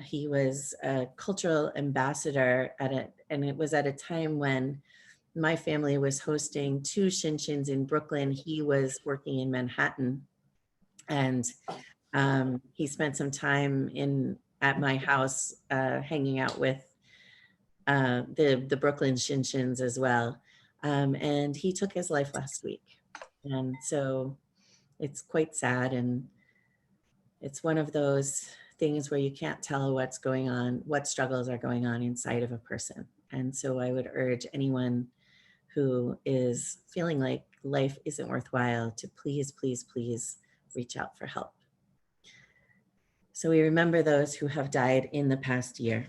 S1: He was a cultural ambassador and it was at a time when my family was hosting 2 Shinshins in Brooklyn. He was working in Manhattan, and he spent some time at my house hanging out with the Brooklyn Shinshins as well. And he took his life last week. And so it's quite sad, and it's one of those things where you can't tell what's going on, what struggles are going on inside of a person. And so I would urge anyone who is feeling like life isn't worthwhile to please, please, please reach out for help. So we remember those who have died in the past year.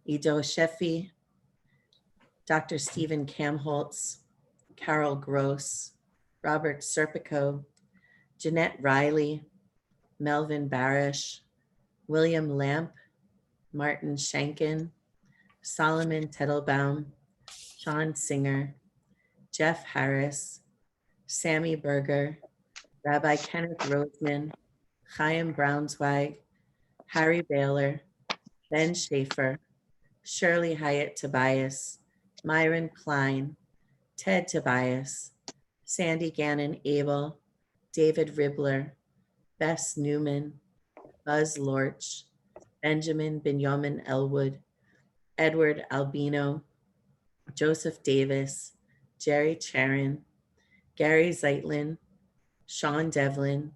S1: Ido Shefi, Dr. Stephen Kamholtz, Carol Gross, Robert Serpico, Jeanette Riley, Melvin Barish, William Lamp, Martin Shankin, Solomon Tettelbaum, Sean Singer, Jeff Harris, Sammy Berger, Rabbi Kenneth Roseman, Chaim Braunzweig, Harry Baylor, Ben Schaefer, Shirley Hyatt Tobias, Myron Klein, Ted Tobias, Sandy Gannon Abel, David Ribler, Bess Newman, Buzz Lorch, Benjamin Benjamin Elwood, Edward Albino, Joseph Davis, Jerry Charon, Gary Zeitlin, Sean Devlin,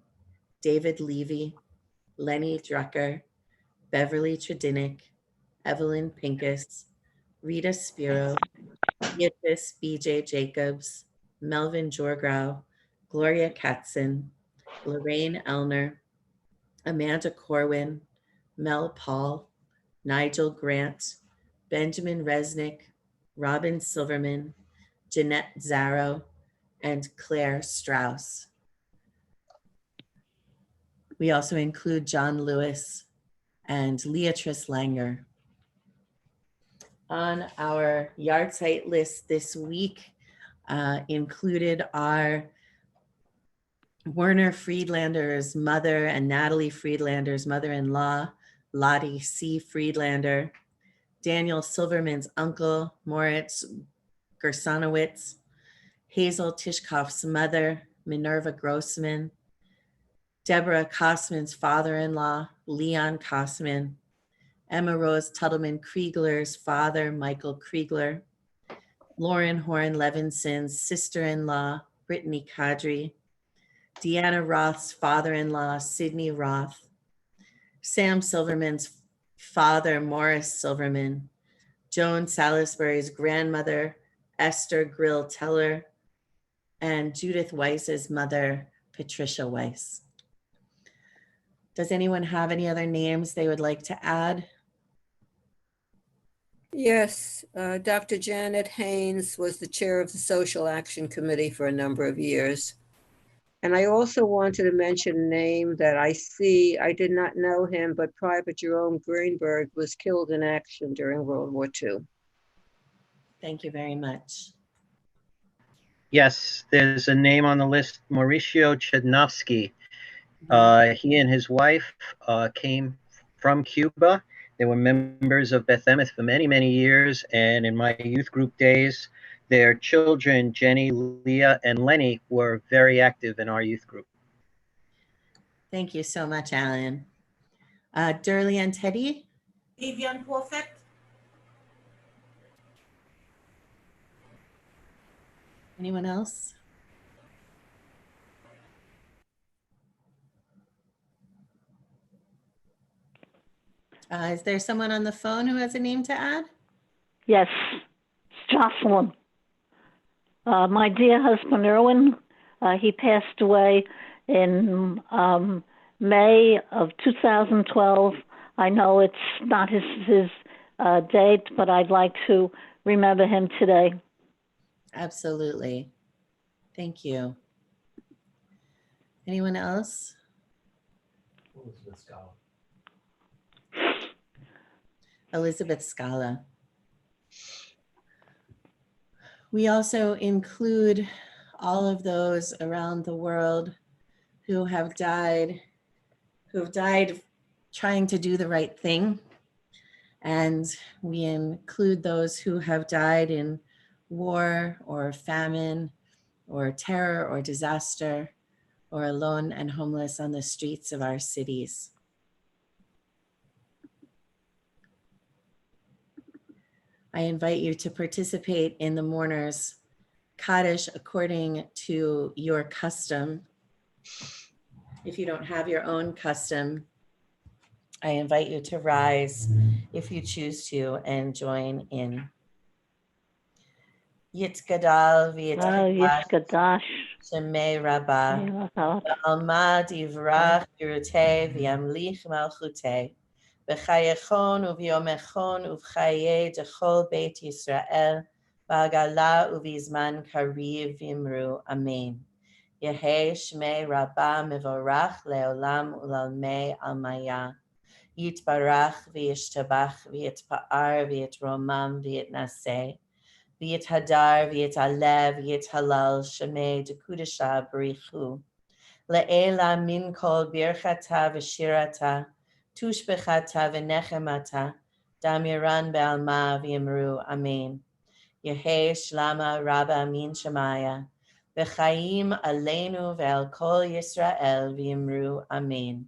S1: David Levy, Lenny Drucker, Beverly Tredinnick, Evelyn Pincus, Rita Spiro, Beatrice B.J. Jacobs, Melvin Jorgrau, Gloria Katzen, Lorraine Elner, Amanda Corwin, Mel Paul, Nigel Grant, Benjamin Resnick, Robin Silverman, Jeanette Zarrow, and Claire Strauss. We also include John Lewis and Leatrice Langer. On our yahrzeit list this week included our Werner Friedlander's mother and Natalie Friedlander's mother-in-law, Lottie C. Friedlander, Daniel Silverman's uncle, Moritz Gersanowitz, Hazel Tishkoff's mother, Minerva Grossman, Deborah Kosman's father-in-law, Leon Kosman, Emma Rose Tuttleman Kriegler's father, Michael Kriegler, Lauren Horn Levinson's sister-in-law, Brittany Kadri, Deanna Roth's father-in-law, Sidney Roth, Sam Silverman's father, Morris Silverman, Joan Salisbury's grandmother, Esther Grill Teller, and Judith Weiss's mother, Patricia Weiss. Does anyone have any other names they would like to add?
S8: Yes, Dr. Janet Haynes was the chair of the Social Action Committee for a number of years. And I also wanted to mention a name that I see. I did not know him, but Private Jerome Greenberg was killed in action during World War II.
S1: Thank you very much.
S9: Yes, there's a name on the list, Mauricio Chudnovsky. He and his wife came from Cuba. They were members of Beth Emeth for many, many years. And in my youth group days, their children, Jenny, Leah, and Lenny, were very active in our youth group.
S1: Thank you so much, Alan. Durley and Teddy?
S6: Evian Prophet.
S1: Anyone else? Is there someone on the phone who has a name to add?
S10: Yes, it's Jocelyn. My dear husband, Erwin, he passed away in May of 2012. I know it's not his date, but I'd like to remember him today.
S1: Absolutely. Thank you. Anyone else?
S6: Elizabeth Scala.
S1: Elizabeth Scala. We also include all of those around the world who have died trying to do the right thing. And we include those who have died in war or famine or terror or disaster, or alone and homeless on the streets of our cities. I invite you to participate in the mourners' Kaddish according to your custom. If you don't have your own custom, I invite you to rise if you choose to and join in. Yitzgadal
S10: Yitzgadash.
S1: Shemei Rabbah. Alma divrach yirutei v'yamlich malchutei. B'chayechon uvyomechon uvchaye dechol Beit Yisrael. B'agala uvizman kariv v'imru. Amen. Yehei Shmei Rabbah mevorach leolam ulalmei almaya. Yitbarach v'yishtabach v'yitpa'ar v'yitromam v'yitnaseh. V'yithadar v'yitalev v'yithalal Shemei dekudesha b'richu. Le'ela min kol birchata v'shirata. Tushbechata v'nechemata. Damiran be'alma v'yimru. Amen. Yehei Shlama Rabba Amin Shemaya. V'chaim aleinu ve'al kol Yisrael v'imru amen.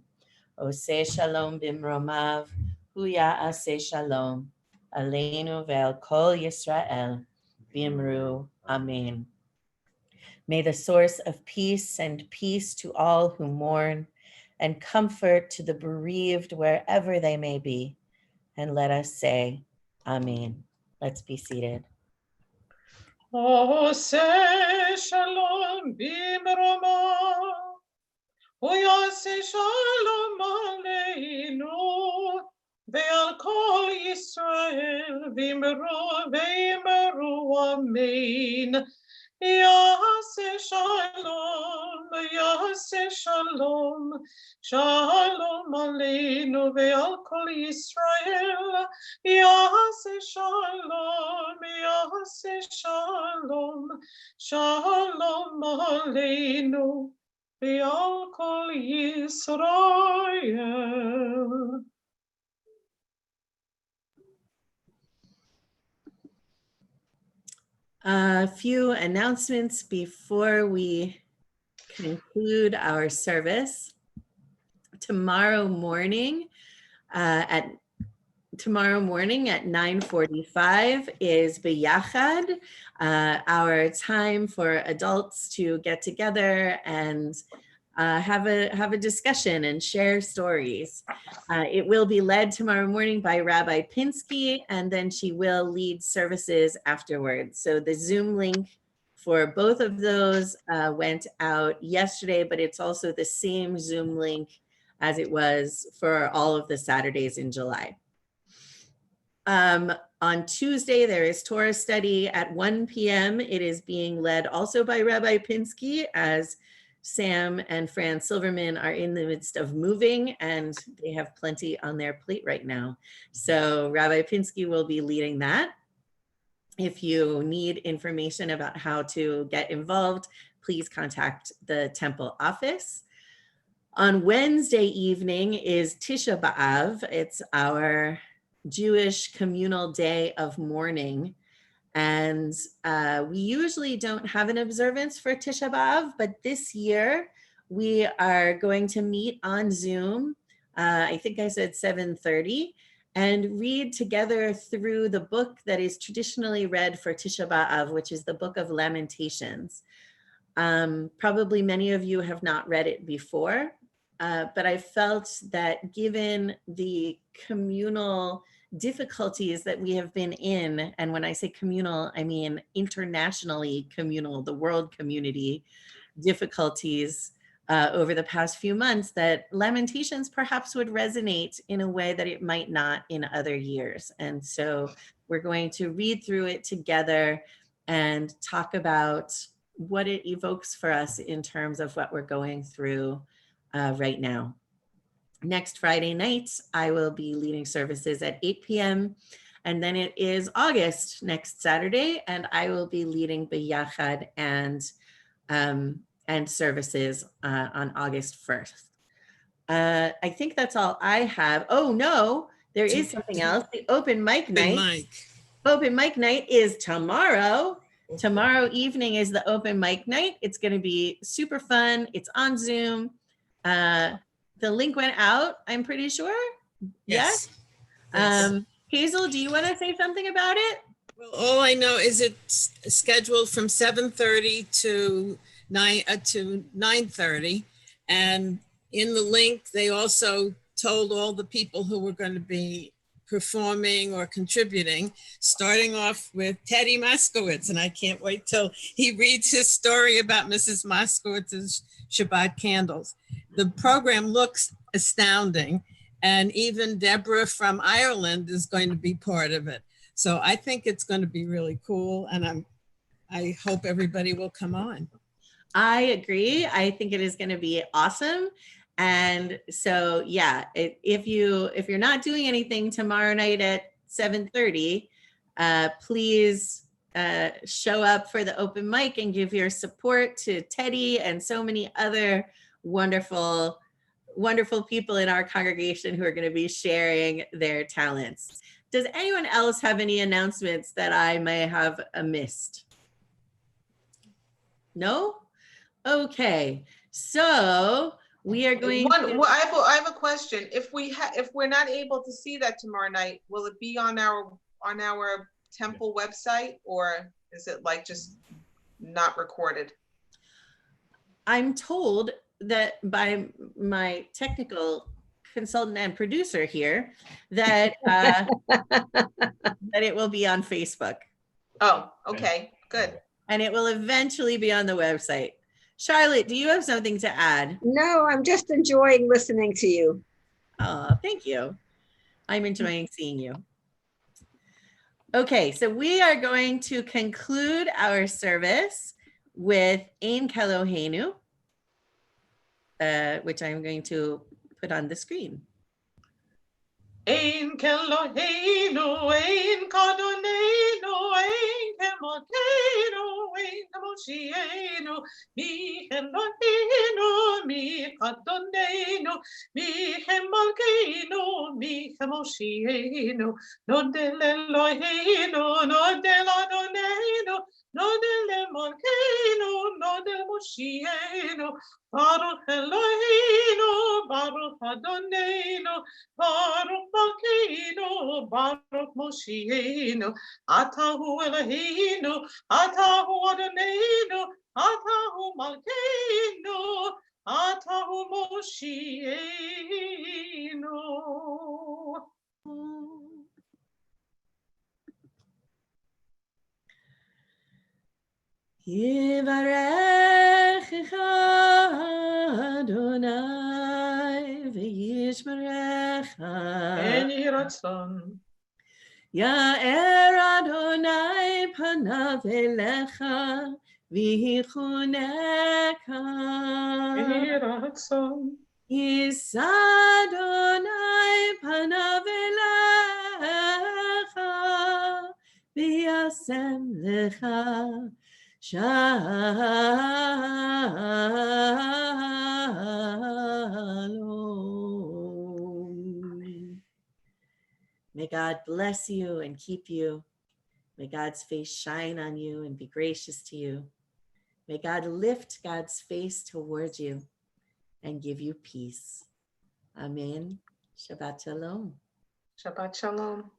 S1: Oseh shalom bimromav, hu ya'aseh shalom. Aleinu ve'al kol Yisrael v'imru amen. May the source of peace send peace to all who mourn and comfort to the bereaved wherever they may be. And let us say, Amen. Let's be seated.
S5: Oseh shalom bimromav, hu ya'aseh shalom aleinu ve'al kol Yisrael v'imru amen. Yaseh shalom, Yaseh shalom, shalom aleinu ve'al kol Yisrael. Yaseh shalom, Yaseh shalom, shalom aleinu ve'al kol Yisrael.
S1: A few announcements before we conclude our service. Tomorrow morning at 9:45 is B'Yachad, our time for adults to get together and have a discussion and share stories. It will be led tomorrow morning by Rabbi Pinsky, and then she will lead services afterwards. So the Zoom link for both of those went out yesterday, but it's also the same Zoom link as it was for all of the Saturdays in July. On Tuesday, there is Torah study at 1 p.m. It is being led also by Rabbi Pinsky, as Sam and Fran Silverman are in the midst of moving and they have plenty on their plate right now. So Rabbi Pinsky will be leading that. If you need information about how to get involved, please contact the temple office. On Wednesday evening is Tisha B'Av. It's our Jewish communal day of mourning. And we usually don't have an observance for Tisha B'Av, but this year we are going to meet on Zoom. I think I said 7:30, and read together through the book that is traditionally read for Tisha B'Av, which is the Book of Lamentations. Probably many of you have not read it before, but I felt that given the communal difficulties that we have been in, and when I say communal, I mean internationally communal, the world community difficulties over the past few months, that Lamentations perhaps would resonate in a way that it might not in other years. And so we're going to read through it together and talk about what it evokes for us in terms of what we're going through right now. Next Friday night, I will be leading services at 8 p.m. And then it is August next Saturday, and I will be leading B'Yachad and services on August 1st. I think that's all I have. Oh no, there is something else. The open mic night. Open mic night is tomorrow. Tomorrow evening is the open mic night. It's going to be super fun. It's on Zoom. The link went out, I'm pretty sure. Yes. Hazel, do you want to say something about it?
S11: Well, all I know is it's scheduled from 7:30 to 9:30, and in the link they also told all the people who were going to be performing or contributing, starting off with Teddy Moskowitz, and I can't wait till he reads his story about Mrs. Moskowitz's Shabbat candles. The program looks astounding, and even Deborah from Ireland is going to be part of it. So I think it's going to be really cool, and I hope everybody will come on.
S1: I agree. I think it is going to be awesome. And so, yeah, if you're not doing anything tomorrow night at 7:30, please show up for the open mic and give your support to Teddy and so many other wonderful, wonderful people in our congregation who are going to be sharing their talents. Does anyone else have any announcements that I may have missed? No? Okay, so we are going to,
S5: I have a question. If we're not able to see that tomorrow night, will it be on our temple website, or is it like just not recorded?
S1: I'm told that by my technical consultant and producer here that that it will be on Facebook.
S5: Oh, okay, good.
S1: And it will eventually be on the website. Charlotte, do you have something to add?
S8: No, I'm just enjoying listening to you.
S1: Oh, thank you. I'm enjoying seeing you. Okay, so we are going to conclude our service with Ein Keloheinu, which I'm going to put on the screen.
S5: Ein Keloheinu, ein Kadonenu, ein Kemokeinu, ein Kemoshienu, mi Eloheinu, mi Kadonenu, mi Kemokeinu, mi Kemoshienu, Nodel Eloheinu, Nodel Adonenu, Nodel Emolkeinu, Nodel Moshienu, Baruch Eloheinu, Baruch Adonenu, Baruch Malkeinu, Baruch Moshienu, Atahu Eloheinu, Atahu Adonenu, Atahu Malkeinu, Atahu Moshienu.
S1: Yivarechecha Adonai v'yishmerecha.
S5: En Yehi Ratzon.
S1: Ya'er Adonai panav elecha v'yichuneka.
S5: En Yehi Ratzon.
S1: Yisa Adonai panav elecha v'yasem lecha Shalom. May God bless you and keep you. May God's face shine on you and be gracious to you. May God lift God's face towards you and give you peace. Amen. Shabbat Shalom.
S5: Shabbat Shalom.